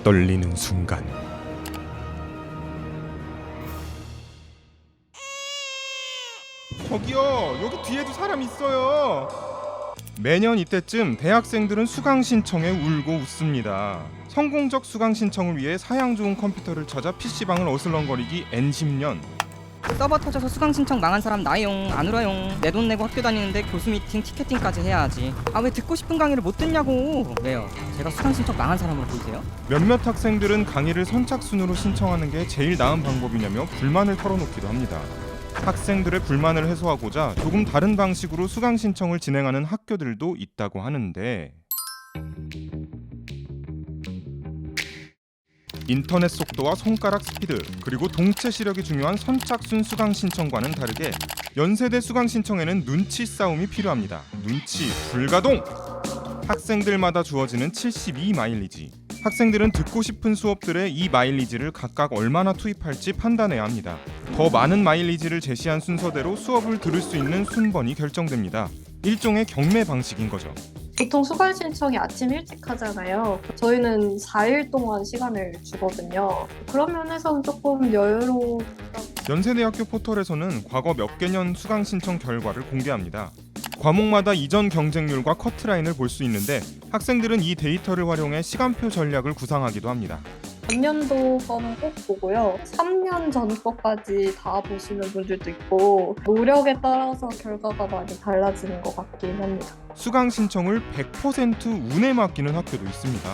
떨리는 순간 저기요, 여기 뒤에도 사람 있어요. 매년 이때쯤 대학생들은 수강 신청에 울고 웃습니다. 성공적 수강 신청을 위해 사양 좋은 컴퓨터를 찾아 PC방을 어슬렁거리기 N10년. 서버 터져서 수강 신청 망한 사람 나용 안 울어용. 내 돈 내고 학교 다니는데 교수 미팅 티켓팅까지 해야 하지. 아 왜 듣고 싶은 강의를 못 듣냐고. 왜요? 제가 수강 신청 망한 사람으로 보이세요? 몇몇 학생들은 강의를 선착순으로 신청하는 게 제일 나은 방법이냐며 불만을 털어놓기도 합니다. 학생들의 불만을 해소하고자 조금 다른 방식으로 수강 신청을 진행하는 학교들도 있다고 하는데, 인터넷 속도와 손가락 스피드, 그리고 동체 시력이 중요한 선착순 수강 신청과는 다르게 연세대 수강 신청에는 눈치 싸움이 필요합니다. 눈치 불가동! 학생들마다 주어지는 72 마일리지. 학생들은 듣고 싶은 수업들의 이 마일리지를 각각 얼마나 투입할지 판단해야 합니다. 더 많은 마일리지를 제시한 순서대로 수업을 들을 수 있는 순번이 결정됩니다. 일종의 경매 방식인 거죠. 보통 수강 신청이 아침 일찍 하잖아요. 저희는 4일 동안 시간을 주거든요. 그런 면에서는 조금 여유로워. 연세대학교 포털에서는 과거 몇 개년 수강 신청 결과를 공개합니다. 과목마다 이전 경쟁률과 커트라인을 볼 수 있는데 학생들은 이 데이터를 활용해 시간표 전략을 구상하기도 합니다. 전년도 거는 꼭 보고요. 3년 전 거까지 다 보시는 분들도 있고 노력에 따라서 결과가 많이 달라지는 것 같긴 합니다. 수강 신청을 100% 운에 맡기는 학교도 있습니다.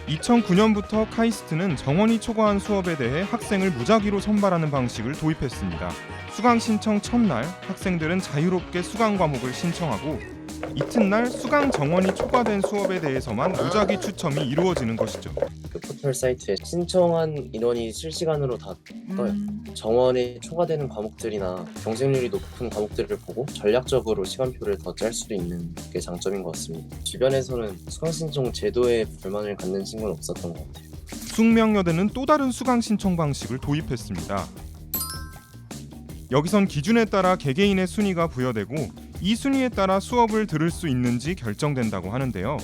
2009년부터 카이스트는 정원이 초과한 수업에 대해 학생을 무작위로 선발하는 방식을 도입했습니다. 수강 신청 첫날 학생들은 자유롭게 수강 과목을 신청하고 이튿날 수강 정원이 초과된 수업에 대해서만 무작위 추첨이 이루어지는 것이죠. 그 포털 사이트에 신청한 인원이 실시간으로 다 떠요. 정원이 초과되는 과목들이나 경쟁률이 높은 과목들을 보고 전략적으로 시간표를 더 짤 수도 있는 게 장점인 것 같습니다. 주변에서는 수강 신청 제도에 불만을 갖는 친구는 없었던 것 같아요. 숙명여대는 또 다른 수강 신청 방식을 도입했습니다. 여기선 기준에 따라 개개인의 순위가 부여되고 이 순위에 따라 수업을 들을 수 있는지 결정된다고 하는데요.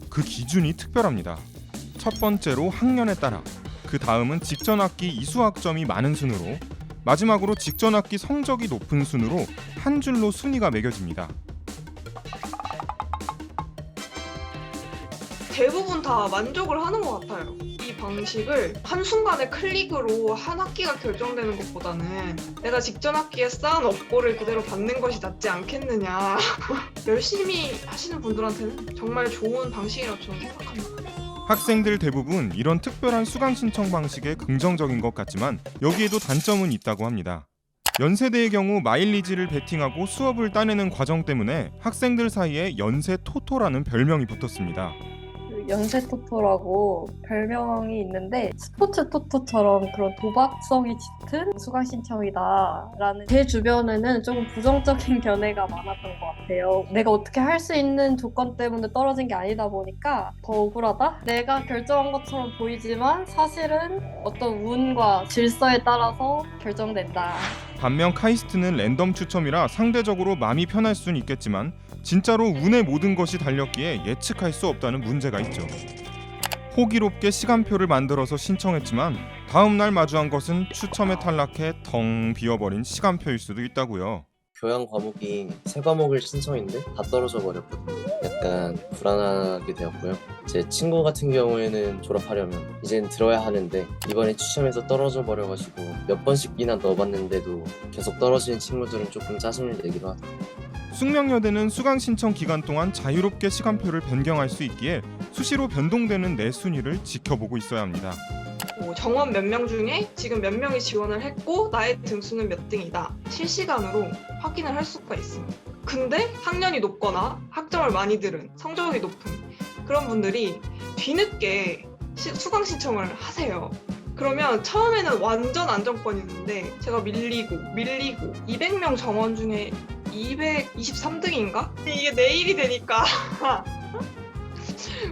그 기준이 특별합니다. 첫 번째로 학년에 따라, 그 다음은 직전 학기 이수학점이 많은 순으로, 마지막으로 직전 학기 성적이 높은 순으로 한 줄로 순위가 매겨집니다. 대부분 다 만족을 하는 것 같아요. 이 방식을 한순간에 클릭으로 한 학기가 결정되는 것보다는 내가 직전 학기에 쌓은 업보를 그대로 받는 것이 낫지 않겠느냐. 열심히 하시는 분들한테는 정말 좋은 방식이라고 저는 생각합니다. 학생들 대부분 이런 특별한 수강 신청 방식에 긍정적인 것 같지만 여기에도 단점은 있다고 합니다. 연세대의 경우 마일리지를 베팅하고 수업을 따내는 과정 때문에 학생들 사이에 연세 토토라는 별명이 붙었습니다. 연세 토토라고 별명이 있는데 스포츠 토토처럼 그런 도박성이 짙은 수강 신청이다라는, 제 주변에는 조금 부정적인 견해가 많았던 것 같아요. 내가 어떻게 할 수 있는 조건 때문에 떨어진 게 아니다 보니까 더 억울하다? 내가 결정한 것처럼 보이지만 사실은 어떤 운과 질서에 따라서 결정된다. 반면 카이스트는 랜덤 추첨이라 상대적으로 마음이 편할 수는 있겠지만 진짜로 운의 모든 것이 달렸기에 예측할 수 없다는 문제가 있죠. 호기롭게 시간표를 만들어서 신청했지만 다음 날 마주한 것은 추첨에 탈락해 텅 비어버린 시간표일 수도 있다고요. 교양 과목이 3과목을 신청했는데 다 떨어져 버렸거든요. 약간 불안하게 되었고요. 제 친구 같은 경우에는 졸업하려면 이젠 들어야 하는데 이번에 추첨해서 떨어져 버려가지고 몇 번씩이나 넣어봤는데도 계속 떨어지는 친구들은 조금 짜증을 내기도 하고. 숙명여대는 수강 신청 기간 동안 자유롭게 시간표를 변경할 수 있기에 수시로 변동되는 내 순위를 지켜보고 있어야 합니다. 정원 몇 명 중에 지금 몇 명이 지원을 했고 나의 등수는 몇 등이다. 실시간으로 확인을 할 수가 있습니다. 근데 학년이 높거나 학점을 많이 들은, 성적이 높은 그런 분들이 뒤늦게 수강 신청을 하세요. 그러면 처음에는 완전 안정권이었는데 제가 밀리고 200명 정원 중에 223등인가? 이게 내일이 되니까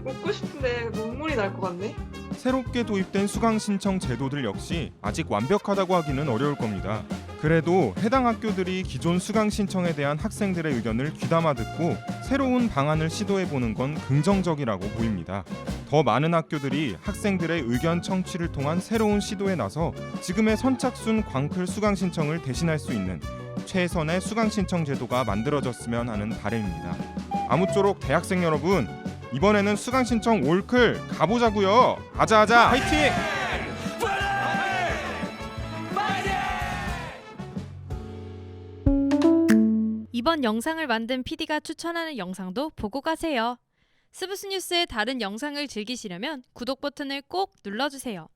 웃고 싶은데 눈물이 날 것 같네. 새롭게 도입된 수강 신청 제도들 역시 아직 완벽하다고 하기는 어려울 겁니다. 그래도 해당 학교들이 기존 수강 신청에 대한 학생들의 의견을 귀담아 듣고 새로운 방안을 시도해보는 건 긍정적이라고 보입니다. 더 많은 학교들이 학생들의 의견 청취를 통한 새로운 시도에 나서 지금의 선착순 광클 수강 신청을 대신할 수 있는 최선의 수강 신청 제도가 만들어졌으면 하는 바람입니다. 아무쪼록 대학생 여러분, 이번에는 수강 신청 올클 가보자고요. 하자 화이팅! 이번 영상을 만든 PD가 추천하는 영상도 보고 가세요. 스브스 뉴스의 다른 영상을 즐기시려면 구독 버튼을 꼭 눌러주세요.